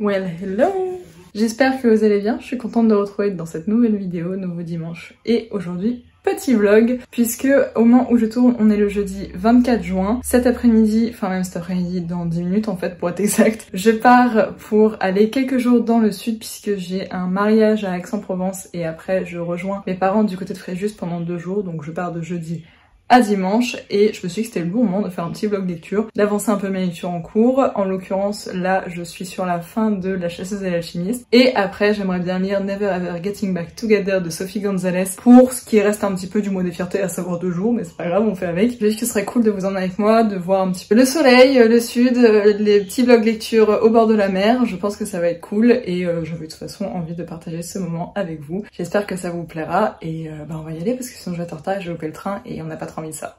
Well, hello! J'espère que vous allez bien, je suis contente de vous retrouver dans cette nouvelle vidéo, nouveau dimanche. Et aujourd'hui, petit vlog, puisque au moment où je tourne, on est le jeudi 24 juin. Cet après-midi, enfin même cet après-midi, dans 10 minutes en fait pour être exact, je pars pour aller quelques jours dans le sud puisque j'ai un mariage à Aix-en-Provence et après je rejoins mes parents du côté de Fréjus pendant 2 jours, donc je pars de jeudi à dimanche et je me suis dit que c'était le bon moment de faire un petit vlog lecture, d'avancer un peu mes lectures en cours. En l'occurrence là je suis sur la fin de La chasseuse et l'alchimiste et après j'aimerais bien lire Never Ever Getting Back Together de Sophie Gonzalez pour ce qui reste un petit peu du mois des fiertés, à savoir 2 jours, mais c'est pas grave, on fait avec. Je me dis que ce serait cool de vous emmener avec moi, de voir un petit peu le soleil, le sud, les petits vlogs lecture au bord de la mer. Je pense que ça va être cool et j'avais de toute façon envie de partager ce moment avec vous. J'espère que ça vous plaira et on va y aller parce que sinon je vais être en retard et je vais louper le train et on n'a pas trop envie de ça.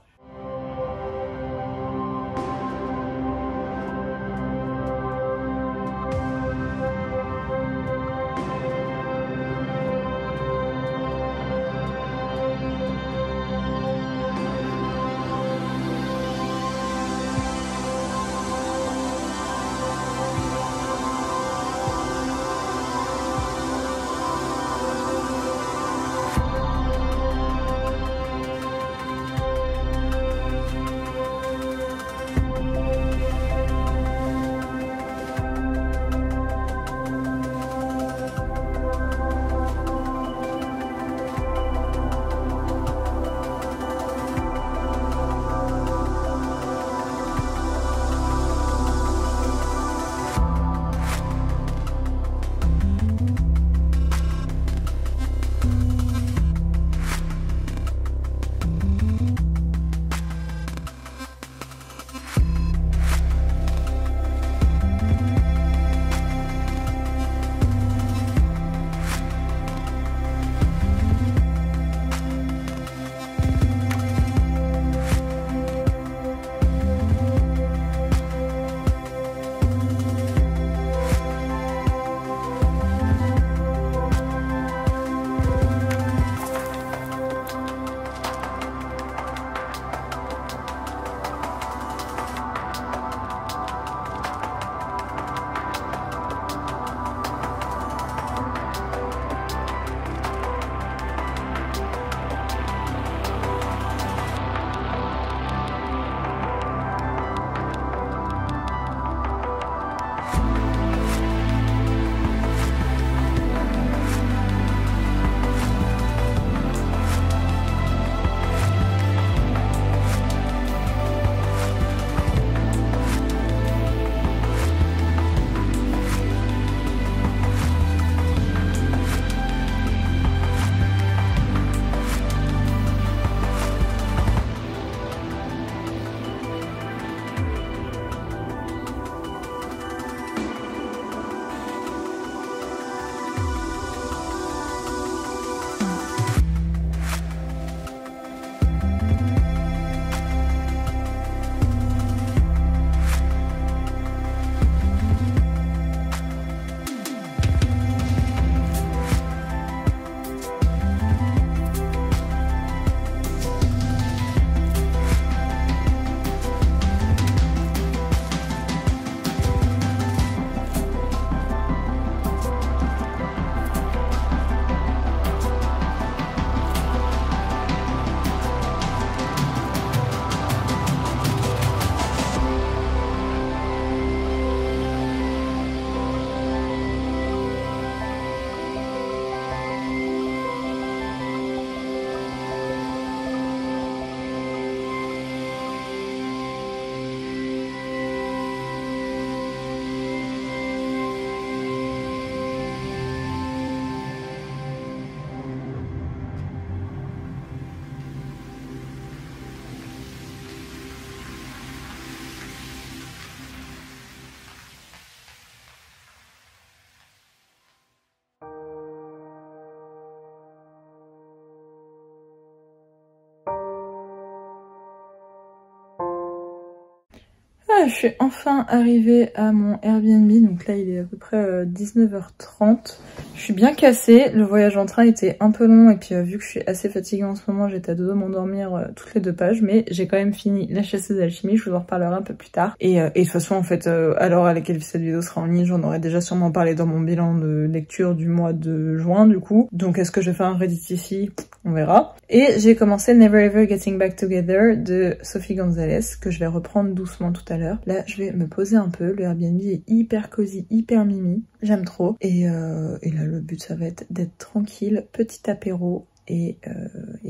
Ah, je suis enfin arrivée à mon Airbnb, donc là il est à peu près 19h30 Je suis bien cassée, le voyage en train était un peu long et puis vu que je suis assez fatiguée en ce moment, j'étais à deux doigts de m'endormir toutes les 2 pages, mais j'ai quand même fini La chasseuse d'alchimie, je vous en reparlerai un peu plus tard. Et de toute façon en fait, à l'heure à laquelle cette vidéo sera en ligne, j'en aurais déjà sûrement parlé dans mon bilan de lecture du mois de juin du coup. Donc est-ce que je fais un Reddit ici? On verra. Et j'ai commencé Never Ever Getting Back Together de Sophie Gonzalez, que je vais reprendre doucement tout à l'heure. Là je vais me poser un peu, le Airbnb est hyper cosy, hyper mimi, j'aime trop. Et là le but ça va être d'être tranquille, petit apéro et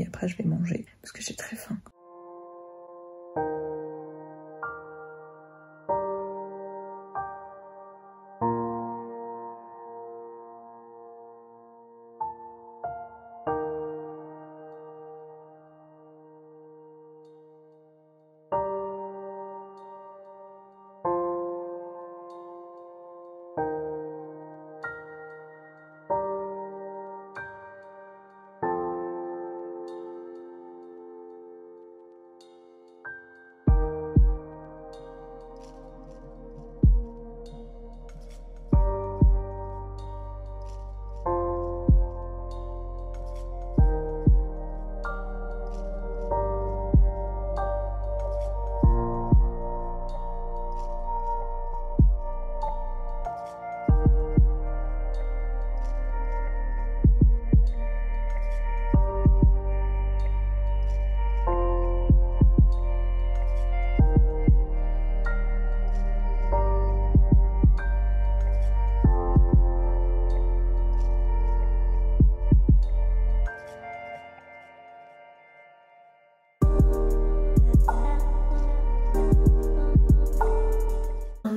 après je vais manger parce que j'ai très faim.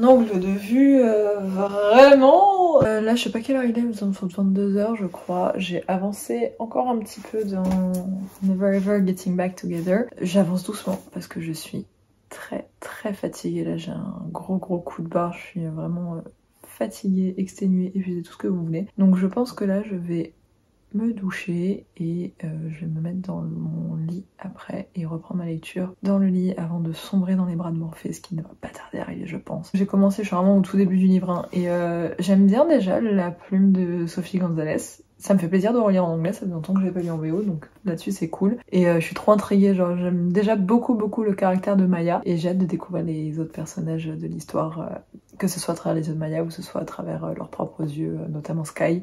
Angle de vue vraiment là je sais pas quelle heure il est, mais ça me faut 22 h je crois. J'ai avancé encore un petit peu dans Never Ever Getting Back Together. J'avance doucement parce que je suis très fatiguée là, j'ai un gros coup de barre, je suis vraiment fatiguée, exténuée, épuisée, tout ce que vous voulez. Donc je pense que là je vais me doucher et je vais me mettre dans mon lit après et reprendre ma lecture dans le lit avant de sombrer dans les bras de Morphée, ce qui ne va pas tarder à arriver je pense. J'ai commencé, je suis vraiment au tout début du livre 1 et j'aime bien déjà la plume de Sophie Gonzalez. Ça me fait plaisir de relire en anglais, ça fait longtemps que je l'ai pas lu en VO, donc là-dessus c'est cool. Et je suis trop intriguée, genre j'aime déjà beaucoup le caractère de Maya et j'ai hâte de découvrir les autres personnages de l'histoire, que ce soit à travers les yeux de Maya ou que ce soit à travers leurs propres yeux, notamment Sky,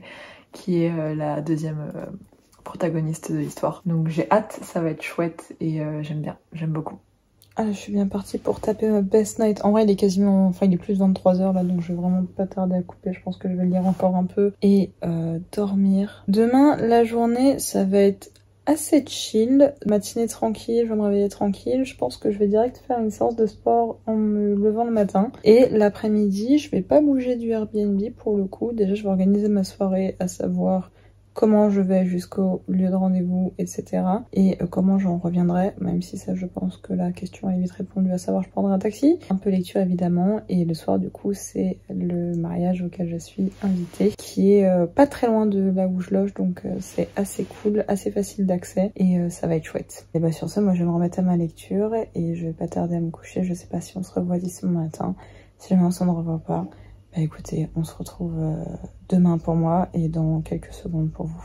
qui est la deuxième protagoniste de l'histoire. Donc j'ai hâte, ça va être chouette et j'aime bien, j'aime beaucoup. Ah, je suis bien partie pour taper ma best night. En vrai, il est quasiment... Enfin, il est plus de 23 h là, donc je vais vraiment pas tarder à couper. Je pense que je vais lire encore un peu et dormir. Demain, la journée, ça va être assez chill. Matinée tranquille, je vais me réveiller tranquille. Je pense que je vais direct faire une séance de sport en me levant le matin. Et l'après-midi, je vais pas bouger du Airbnb pour le coup. Déjà, je vais organiser ma soirée, à savoir comment je vais jusqu'au lieu de rendez-vous, etc. Et comment j'en reviendrai, même si ça je pense que la question est vite répondue, à savoir je prendrai un taxi. Un peu lecture évidemment, et le soir du coup c'est le mariage auquel je suis invitée, qui est pas très loin de là où je loge, donc c'est assez cool, assez facile d'accès, et ça va être chouette. Et bah sur ça, moi je vais me remettre à ma lecture, et je vais pas tarder à me coucher. Je sais pas si on se revoit d'ici mon matin, si jamais on s'en revoit pas. Bah écoutez, on se retrouve demain pour moi et dans quelques secondes pour vous.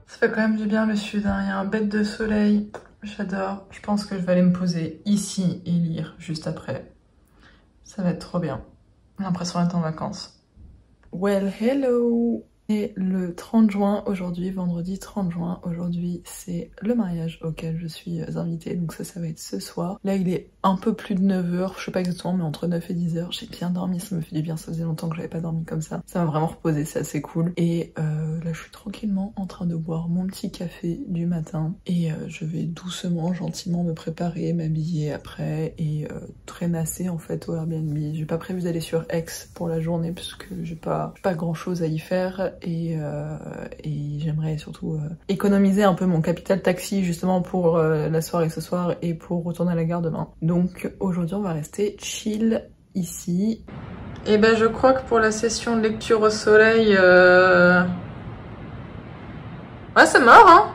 Ça fait quand même du bien le sud, hein. Il y a un bête de soleil, j'adore. Je pense que je vais aller me poser ici et lire juste après. Ça va être trop bien. J'ai l'impression d'être en vacances. Well, hello! Et le 30 juin, aujourd'hui, vendredi 30 juin, aujourd'hui c'est le mariage auquel je suis invitée, donc ça va être ce soir. Là il est un peu plus de 9h, je sais pas exactement, mais entre 9 et 10h, j'ai bien dormi, ça me fait du bien, ça faisait longtemps que j'avais pas dormi comme ça. Ça m'a vraiment reposé, c'est assez cool. Et là je suis tranquillement en train de boire mon petit café du matin et je vais doucement, gentiment me préparer, m'habiller après et traînasser en fait au Airbnb. J'ai pas prévu d'aller sur Aix pour la journée puisque j'ai pas grand chose à y faire. Et j'aimerais surtout économiser un peu mon capital taxi justement pour la soirée ce soir et pour retourner à la gare demain. Donc aujourd'hui on va rester chill ici. Et ben je crois que pour la session de lecture au soleil, ouais c'est mort hein.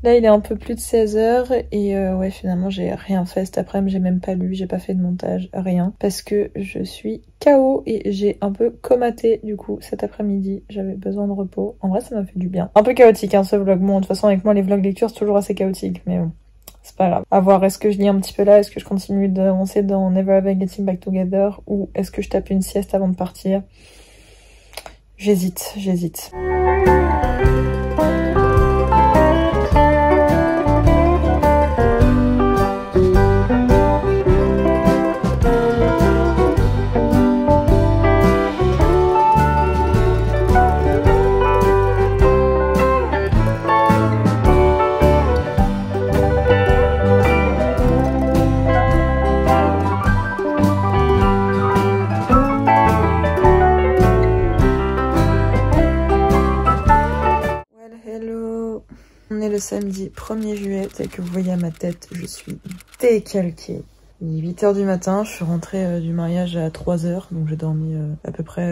Là il est un peu plus de 16h et ouais finalement j'ai rien fait cet après-midi, j'ai même pas lu, j'ai pas fait de montage, rien. Parce que je suis KO et j'ai un peu comaté du coup cet après-midi, j'avais besoin de repos. En vrai ça m'a fait du bien. Un peu chaotique hein ce vlog, bon de toute façon avec moi les vlogs lecture c'est toujours assez chaotique mais bon. C'est pas grave. À voir, est-ce que je lis un petit peu là, est-ce que je continue d'avancer dans Never Ever Getting Back Together ou est-ce que je tape une sieste avant de partir? J'hésite. On est le samedi 1er juillet, tel que vous voyez à ma tête, je suis décalquée. Il est 8h du matin, je suis rentrée du mariage à 3h, donc j'ai dormi à peu près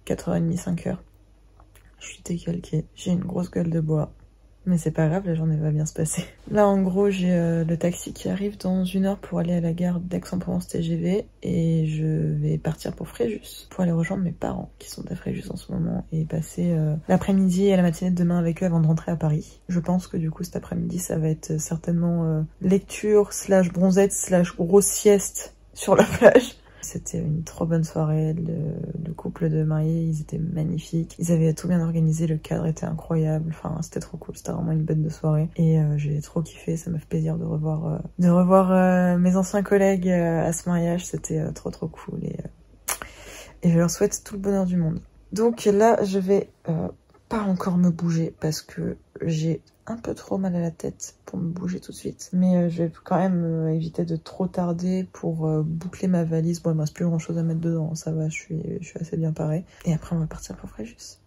4h30, 5h. Je suis décalquée, j'ai une grosse gueule de bois. Mais c'est pas grave, la journée va bien se passer. Là, en gros, j'ai le taxi qui arrive dans 1h pour aller à la gare d'Aix-en-Provence TGV. Et je vais partir pour Fréjus, pour aller rejoindre mes parents, qui sont à Fréjus en ce moment. Et passer l'après-midi et la matinée de demain avec eux avant de rentrer à Paris. Je pense que du coup, cet après-midi, ça va être certainement lecture, slash bronzette, slash grosse sieste sur la plage. C'était une trop bonne soirée, le couple de mariés, ils étaient magnifiques. Ils avaient tout bien organisé, le cadre était incroyable, enfin c'était trop cool, c'était vraiment une bête de soirée. Et j'ai trop kiffé, ça m'a fait plaisir de revoir mes anciens collègues à ce mariage, c'était trop cool. Et je leur souhaite tout le bonheur du monde. Donc là, je vais pas encore me bouger parce que j'ai un peu trop mal à la tête pour me bouger tout de suite. Mais je vais quand même éviter de trop tarder pour boucler ma valise. Bon, il me reste plus grand chose à mettre dedans, ça va, je suis assez bien parée. Et après, on va partir pour Fréjus.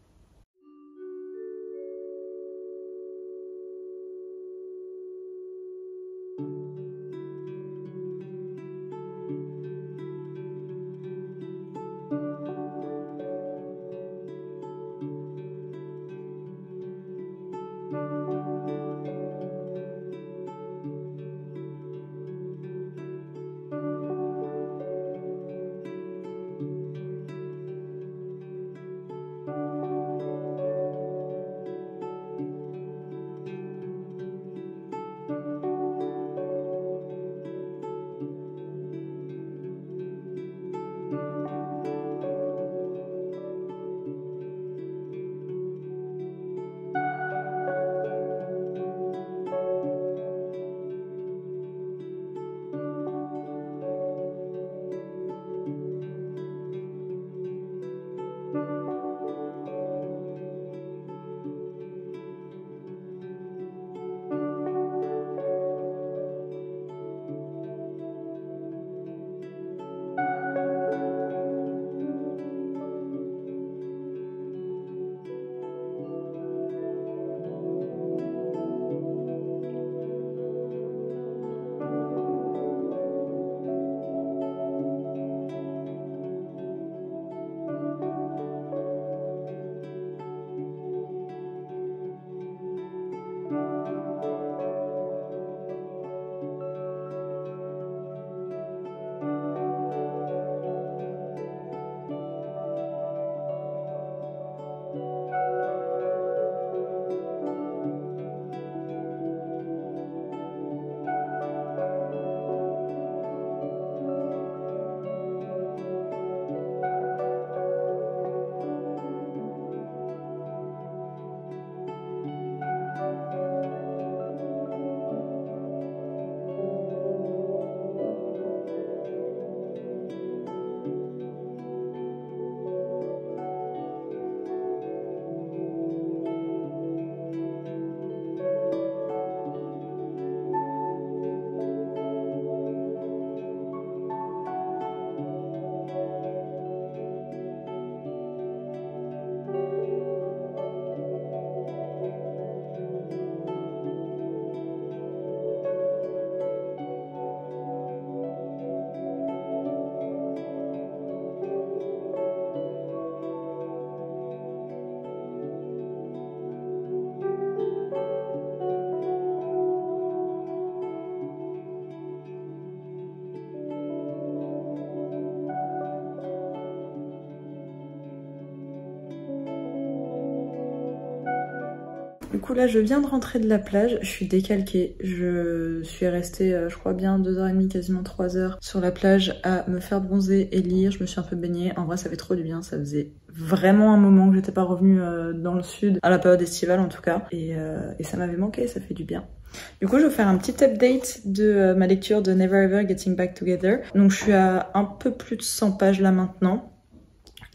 Du coup là je viens de rentrer de la plage, je suis décalquée, je suis restée je crois bien 2h30, quasiment 3h sur la plage à me faire bronzer et lire, je me suis un peu baignée, en vrai ça fait trop du bien, ça faisait vraiment un moment que j'étais pas revenue dans le sud, à la période estivale en tout cas, et ça m'avait manqué, ça fait du bien. Du coup je vais faire un petit update de ma lecture de Never Ever Getting Back Together. Donc je suis à un peu plus de 100 pages là maintenant,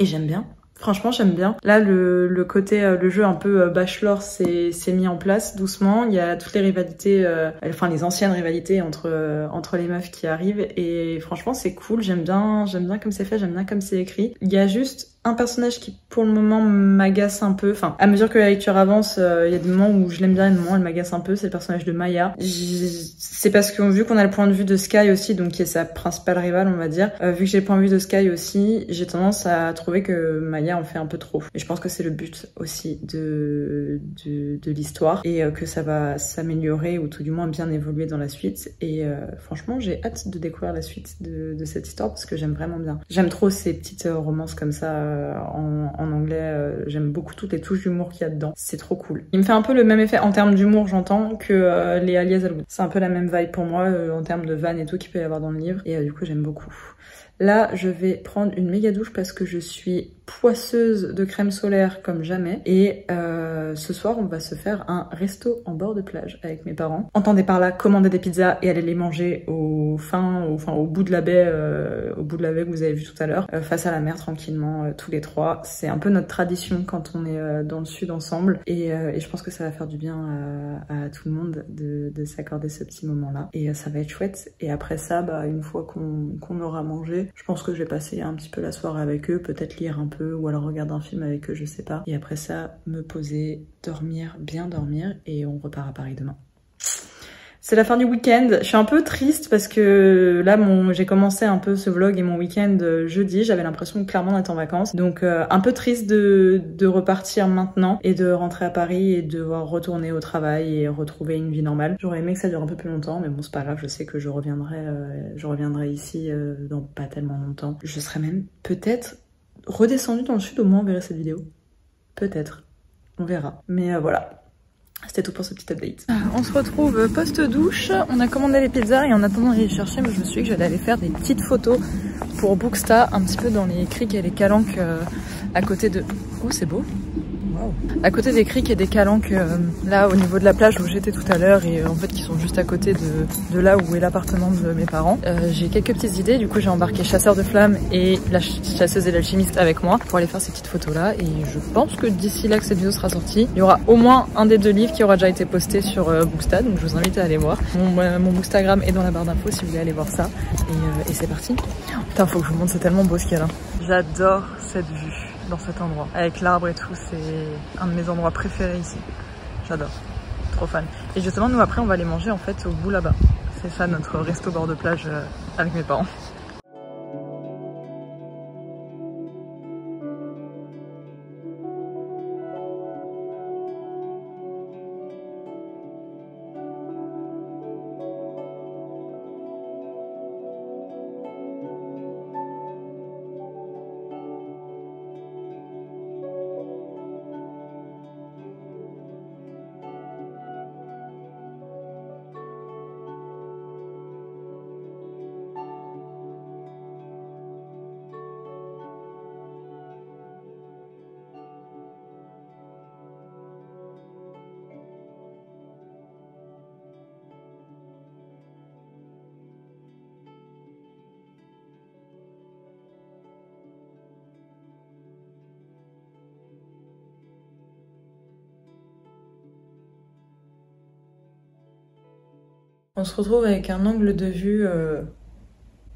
et j'aime bien. Franchement, j'aime bien. Là, le côté, le jeu un peu bachelor s'est mis en place doucement. Il y a toutes les rivalités, enfin les anciennes rivalités entre les meufs qui arrivent. Et franchement, c'est cool. J'aime bien comme c'est fait, j'aime bien comme c'est écrit. Il y a juste un personnage qui, pour le moment, m'agace un peu. Enfin, à mesure que la lecture avance, il y a des moments où je l'aime bien et des moments où elle m'agace un peu. C'est le personnage de Maya. C'est parce que vu qu'on a le point de vue de Sky aussi, donc qui est sa principale rivale, on va dire, vu que j'ai le point de vue de Sky aussi, j'ai tendance à trouver que Maya en fait un peu trop. Et je pense que c'est le but aussi de l'histoire et que ça va s'améliorer ou tout du moins bien évoluer dans la suite. Et franchement, j'ai hâte de découvrir la suite de cette histoire parce que j'aime vraiment bien. J'aime trop ces petites romances comme ça en anglais. J'aime beaucoup toutes les touches d'humour qu'il y a dedans. C'est trop cool. Il me fait un peu le même effet en termes d'humour, j'entends, que les Alias Alwood. C'est un peu la même vibe pour moi en termes de vannes et tout qu'il peut y avoir dans le livre. Et du coup, j'aime beaucoup. Là, je vais prendre une méga douche parce que je suis poisseuse de crème solaire comme jamais. Et ce soir, on va se faire un resto en bord de plage avec mes parents. Entendez par là commander des pizzas et aller les manger au bout de la baie, que vous avez vu tout à l'heure, face à la mer tranquillement, tous les trois. C'est un peu notre tradition quand on est dans le sud ensemble. Et je pense que ça va faire du bien à tout le monde de s'accorder ce petit moment-là. Et ça va être chouette. Et après ça, bah, une fois qu'on aura mangé, je pense que je vais passer un petit peu la soirée avec eux, peut-être lire un peu ou alors regarder un film avec eux, je sais pas. Et après ça, me poser, dormir, bien dormir et on repart à Paris demain. C'est la fin du week-end. Je suis un peu triste parce que là, j'ai commencé un peu ce vlog et mon week-end jeudi. J'avais l'impression clairement d'être en vacances. Donc un peu triste de repartir maintenant et de rentrer à Paris et de devoir retourner au travail et retrouver une vie normale. J'aurais aimé que ça dure un peu plus longtemps, mais bon, c'est pas grave. Je sais que je reviendrai ici dans pas tellement longtemps. Je serai même peut-être redescendue dans le sud, au moins on verra cette vidéo. Peut-être. On verra. Mais voilà. C'était tout pour ce petit update. On se retrouve post-douche, on a commandé les pizzas et en attendant d'aller les chercher, je me suis dit que j'allais aller faire des petites photos pour Booksta, un petit peu dans les criques et les calanques à côté de... Oh, c'est beau! Wow. À côté des criques et des calanques, là au niveau de la plage où j'étais tout à l'heure et en fait qui sont juste à côté de là où est l'appartement de mes parents. J'ai quelques petites idées, du coup j'ai embarqué Chasseur de Flammes et la chasseuse et l'alchimiste avec moi pour aller faire ces petites photos là et je pense que d'ici là que cette vidéo sera sortie, il y aura au moins un des 2 livres qui aura déjà été posté sur Booksta, donc je vous invite à aller voir. Mon Bookstagram est dans la barre d'infos si vous voulez aller voir ça et c'est parti. Oh, putain, faut que je vous montre, c'est tellement beau ce qu'il y a là. J'adore cette vue dans cet endroit, avec l'arbre et tout, c'est un de mes endroits préférés ici. J'adore, trop fan. Et justement, nous après, on va aller manger en fait au bout là-bas. C'est ça notre resto bord de plage avec mes parents. On se retrouve avec un angle de vue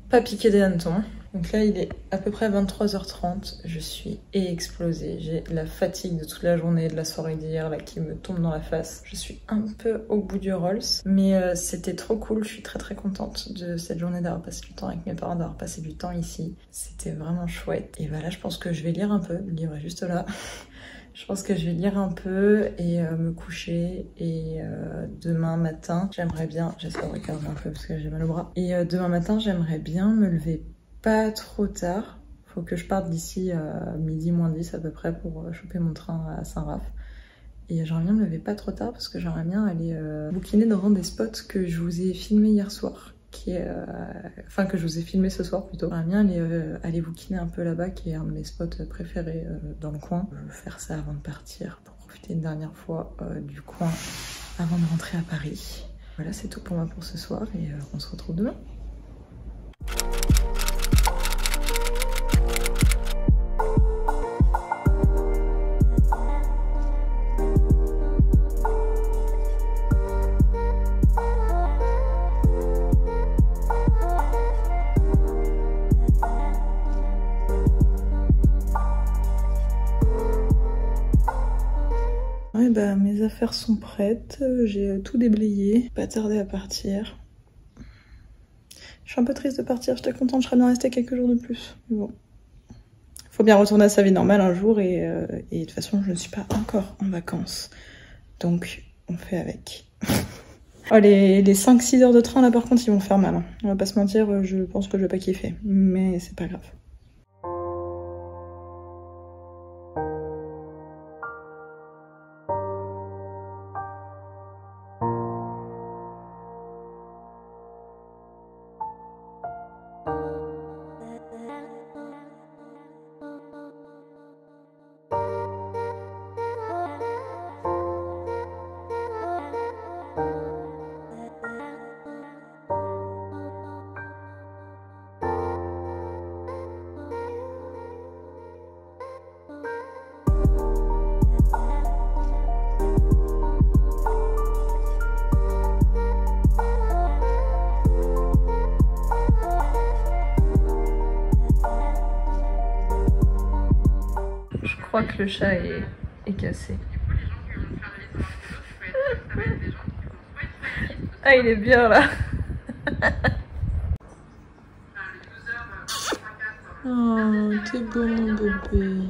pas piqué des hannetons. Donc là, il est à peu près 23h30. Je suis explosée. J'ai la fatigue de toute la journée, de la soirée d'hier là qui me tombe dans la face. Je suis un peu au bout du Rolls, mais c'était trop cool. Je suis très contente de cette journée, d'avoir passé du temps avec mes parents, d'avoir passé du temps ici. C'était vraiment chouette. Et voilà, je pense que je vais lire un peu. Le livre est juste là. Je pense que je vais lire un peu et me coucher et demain matin, j'aimerais bien, j'espère regarder un peu parce que j'ai mal au bras, et demain matin, j'aimerais bien me lever pas trop tard. Faut que je parte d'ici à midi moins 10 à peu près pour choper mon train à Saint-Raph. Et j'aimerais bien me lever pas trop tard parce que j'aimerais bien aller bouquiner dans un des spots que je vous ai filmé hier soir. Enfin que je vous ai filmé ce soir plutôt. J'aimerais bien aller bouquiner un peu là-bas, qui est un de mes spots préférés dans le coin. Je veux faire ça avant de partir pour profiter une dernière fois du coin avant de rentrer à Paris. Voilà, c'est tout pour moi pour ce soir et on se retrouve demain. Ouais, bah mes affaires sont prêtes, j'ai tout déblayé, pas tardé à partir. Je suis un peu triste de partir, j'étais contente, je serais bien restée quelques jours de plus. Mais bon, faut bien retourner à sa vie normale un jour et de toute façon je ne suis pas encore en vacances. Donc on fait avec. Oh, les 5-6 heures de train là par contre ils vont faire mal, hein. On va pas se mentir, je pense que je vais pas kiffer, mais c'est pas grave. Je crois que le chat est cassé. Ah, il est bien là. Oh, t'es beau mon bébé.